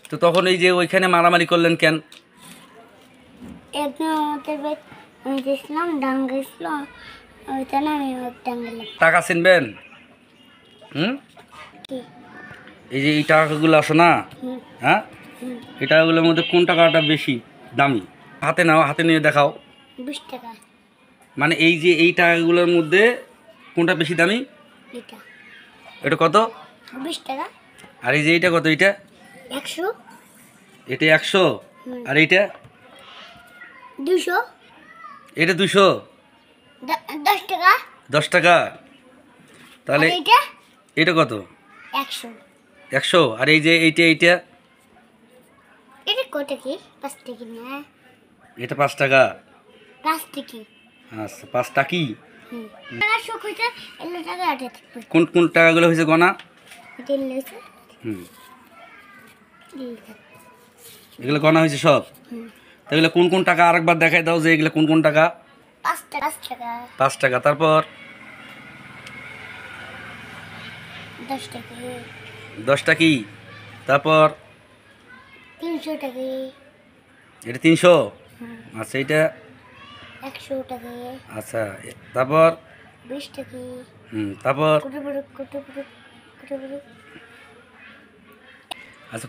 তো তখন এই যে ওইখানে মারামারি করলেন কেন? একদিন আমাদের বাড়ি আমি গেছিলাম ডাঙ্গে ছিল ওইখানে আমি ডাঙ্গে টাকা চিনবেন? এই যে এই টাকাগুলো আছে না, হ্যাঁ, এই টাকাগুলোর মধ্যে কোন টাকাটা বেশি দামি? হাতে নাও, হাতে নিয়ে দেখাও। 20 টাকা। মানে এই যে এই টাকাগুলোর মধ্যে কোনটা বেশি দামি? এটা। এটা কত? 20 টাকা। আর এই যে এইটা কত? এটা 100। এটা 100। আর এইটা 200। এটা 200। 10 টাকা। 10 টাকা। তাহলে এটা কত? 100। 100। আর এই যে এইটা এইটা এটা কত কি? 5 টাকা না? এটা 5 টাকা। 5 টাকা। আচ্ছা, 5 টাকি। টাকা শোক হইছে 11 টাকা আটে থাকবে। কোন কোন টাকাগুলো হয়েছে গনা? এটা লইছে। এগুলো গনা হয়েছে সব। এগুলো কোন কোন টাকা আরেকবার দেখাই দাও যে এগুলো কোন কোন টাকা? 5 টাকা। 5 টাকা। 5 টাকা। তারপর 10 টাকা। 10 টাকি। তারপর 300 টাকা। এটা 300। আচ্ছা, এটা 100 টাকা। আচ্ছা, তারপর 20 টাকা। তারপর কত বড় আচ্ছা।